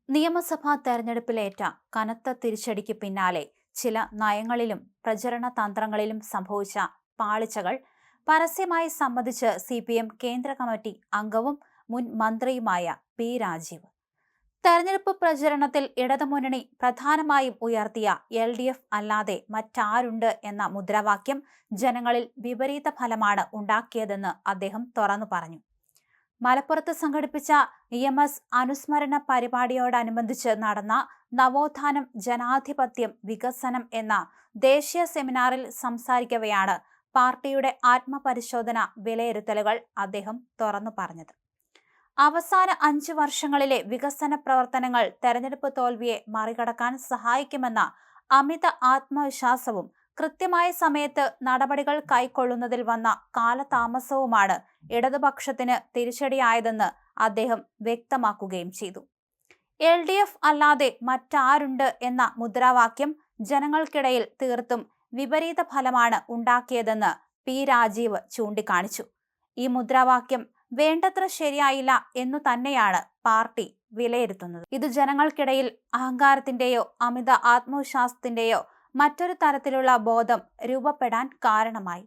നിയമസഭാ തെരഞ്ഞെടുപ്പിലേറ്റ കനത്ത തിരിച്ചടിക്ക് പിന്നാലെ ചില നയങ്ങളിലും പ്രചരണ തന്ത്രങ്ങളിലും സംഭവിച്ച പാളിച്ചകൾ പരസ്യമായി സമ്മതിച്ച് CPM കേന്ദ്ര കമ്മിറ്റി അംഗവും മുൻ മന്ത്രിയുമായ പി രാജീവ്. തെരഞ്ഞെടുപ്പ് പ്രചരണത്തിൽ ഇടതുമുന്നണി പ്രധാനമായും ഉയർത്തിയ LDF അല്ലാതെ മറ്റാരുണ്ട് എന്ന മുദ്രാവാക്യം ജനങ്ങളിൽ വിപരീത ഫലമാണ് ഉണ്ടാക്കിയതെന്ന് അദ്ദേഹം തുറന്നു പറഞ്ഞു. മലപ്പുറത്ത് സംഘടിപ്പിച്ച EMS അനുസ്മരണ പരിപാടിയോടനുബന്ധിച്ച് നടന്ന നവോത്ഥാനം ജനാധിപത്യം വികസനം എന്ന ദേശീയ സെമിനാറിൽ സംസാരിക്കവെയാണ് പാർട്ടിയുടെ ആത്മപരിശോധന വിലയിരുത്തലുകൾ അദ്ദേഹം തുറന്നു പറഞ്ഞത്. അവസാന 5 വർഷങ്ങളിലെ വികസന പ്രവർത്തനങ്ങൾ തെരഞ്ഞെടുപ്പ് തോൽവിയെ മറികടക്കാൻ സഹായിക്കുമെന്ന അമിത ആത്മവിശ്വാസവും കൃത്യമായ സമയത്ത് നടപടികൾ കൈക്കൊള്ളുന്നതിൽ വന്ന കാലതാമസവുമാണ് ഇടതുപക്ഷത്തിന് തിരിച്ചടിയായതെന്ന് അദ്ദേഹം വ്യക്തമാക്കുകയും ചെയ്തു. LDF അല്ലാതെ മറ്റാരുണ്ട് എന്ന മുദ്രാവാക്യം ജനങ്ങൾക്കിടയിൽ തീർത്തും വിപരീത ഫലമാണ് ഉണ്ടാക്കിയതെന്ന് പി രാജീവ് ചൂണ്ടിക്കാണിച്ചു. ഈ മുദ്രാവാക്യം വേണ്ടത്ര ശരിയായില്ല എന്നു തന്നെയാണ് പാർട്ടി വിലയിരുത്തുന്നത്. ഇത് ജനങ്ങൾക്കിടയിൽ അഹങ്കാരത്തിന്റെയോ അമിത ആത്മവിശ്വാസത്തിന്റെയോ മറ്റൊരു തരത്തിലുള്ള ബോധം രൂപപ്പെടാൻ കാരണമായി.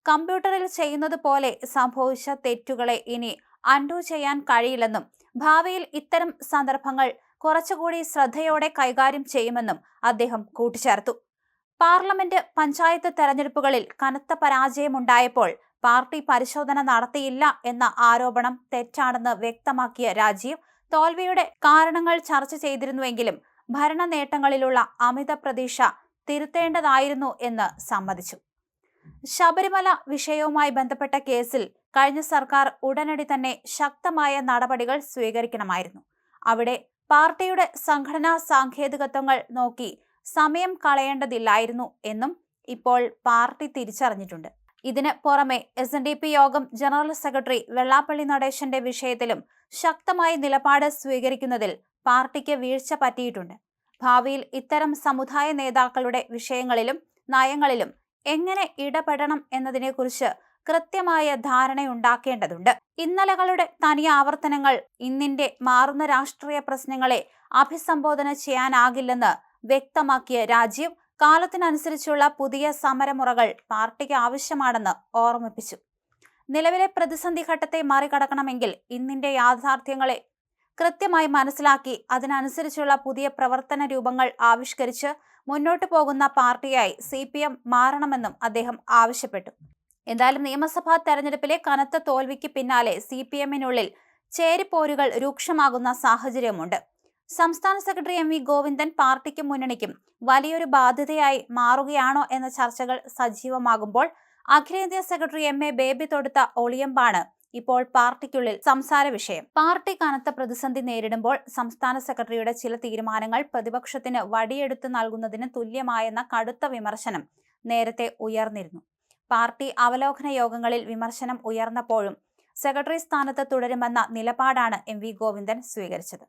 കമ്പ്യൂട്ടറിൽ ചെയ്യുന്നത് പോലെ സംഭവിച്ച തെറ്റുകളെ ഇനി അൺഡു ചെയ്യാൻ കഴിയില്ലെന്നും ഭാവിയിൽ ഇത്തരം സന്ദർഭങ്ങൾ കുറച്ചുകൂടി ശ്രദ്ധയോടെ കൈകാര്യം ചെയ്യുമെന്നും അദ്ദേഹം കൂട്ടിച്ചേർത്തു. പാർലമെന്റ്, പഞ്ചായത്ത് തെരഞ്ഞെടുപ്പുകളിൽ കനത്ത പരാജയമുണ്ടായപ്പോൾ പാർട്ടി പരിശോധന നടത്തിയില്ല എന്ന ആരോപണം തെറ്റാണെന്ന് വ്യക്തമാക്കിയ രാജീവ്, തോൽവിയുടെ കാരണങ്ങൾ ചർച്ച ചെയ്തിരുന്നുവെങ്കിലും ഭരണ നേട്ടങ്ങളിലുള്ള അമിത പ്രതീക്ഷ തിരുത്തേണ്ടതായിരുന്നു എന്ന് സമ്മതിച്ചു. ശബരിമല വിഷയവുമായി ബന്ധപ്പെട്ട കേസിൽ കഴിഞ്ഞ സർക്കാർ ഉടനടി തന്നെ ശക്തമായ നടപടികൾ സ്വീകരിക്കണമായിരുന്നു. അവിടെ പാർട്ടിയുടെ സംഘടനാ സാങ്കേതികത്വങ്ങൾ നോക്കി സമയം കളയേണ്ടതില്ലായിരുന്നു എന്നും ഇപ്പോൾ പാർട്ടി തിരിച്ചറിഞ്ഞിട്ടുണ്ട്. ഇതിന് പുറമെ SNDP യോഗം ജനറൽ സെക്രട്ടറി വെള്ളാപ്പള്ളി നടേശന്റെ വിഷയത്തിലും ശക്തമായ നിലപാട് സ്വീകരിക്കുന്നതിൽ പാർട്ടിക്ക് വീഴ്ച പറ്റിയിട്ടുണ്ട്. ഭാവിയിൽ ഇത്തരം സമുദായ നേതാക്കളുടെ വിഷയങ്ങളിലും നയങ്ങളിലും എങ്ങനെ ഇടപെടണം എന്നതിനെക്കുറിച്ച് കൃത്യമായ ധാരണയുണ്ടാക്കേണ്ടതുണ്ട്. ഇന്നലകളുടെ തനി ആവർത്തനങ്ങൾ ഇന്നിന്റെ മാറുന്ന രാഷ്ട്രീയ പ്രശ്നങ്ങളെ അഭിസംബോധന ചെയ്യാനാകില്ലെന്ന് വ്യക്തമാക്കിയ രാജീവ്, കാലത്തിനനുസരിച്ചുള്ള പുതിയ സമരമുറകൾ പാർട്ടിക്ക് ആവശ്യമാണെന്ന് ഓർമ്മിപ്പിച്ചു. നിലവിലെ പ്രതിസന്ധി ഘട്ടത്തെ മറികടക്കണമെങ്കിൽ ഇന്നിന്റെ യാഥാർത്ഥ്യങ്ങളെ കൃത്യമായി മനസ്സിലാക്കി അതിനനുസരിച്ചുള്ള പുതിയ പ്രവർത്തന രൂപങ്ങൾ ആവിഷ്കരിച്ച് മുന്നോട്ടു പോകുന്ന പാർട്ടിയായി CPM മാറണമെന്നും അദ്ദേഹം ആവശ്യപ്പെട്ടു. എന്തായാലും നിയമസഭാ തെരഞ്ഞെടുപ്പിലെ കനത്ത തോൽവിക്ക് പിന്നാലെ CPM-നുള്ളിൽ ചേരിപ്പോരുകൾ രൂക്ഷമാകുന്ന സാഹചര്യമുണ്ട്. സംസ്ഥാന സെക്രട്ടറി MV ഗോവിന്ദൻ പാർട്ടിക്കും മുന്നണിക്കും വലിയൊരു ബാധ്യതയായി മാറുകയാണോ എന്ന ചർച്ചകൾ സജീവമാകുമ്പോൾ അഖിലേന്ത്യാ സെക്രട്ടറി MA ബേബി തൊടുത്ത ഒളിയമ്പാണ് ഇപ്പോൾ പാർട്ടിക്കുള്ളിൽ സംസാര വിഷയം. പാർട്ടി കനത്ത പ്രതിസന്ധി നേരിടുമ്പോൾ സംസ്ഥാന സെക്രട്ടറിയുടെ ചില തീരുമാനങ്ങൾ പ്രതിപക്ഷത്തിന് വടിയെടുത്ത് നൽകുന്നതിന് തുല്യമായെന്ന കടുത്ത വിമർശനം നേരത്തെ ഉയർന്നിരുന്നു. പാർട്ടി അവലോകന യോഗങ്ങളിൽ വിമർശനം ഉയർന്നപ്പോഴും സെക്രട്ടറി സ്ഥാനത്ത് തുടരുമെന്ന നിലപാടാണ് MV ഗോവിന്ദൻ സ്വീകരിച്ചത്.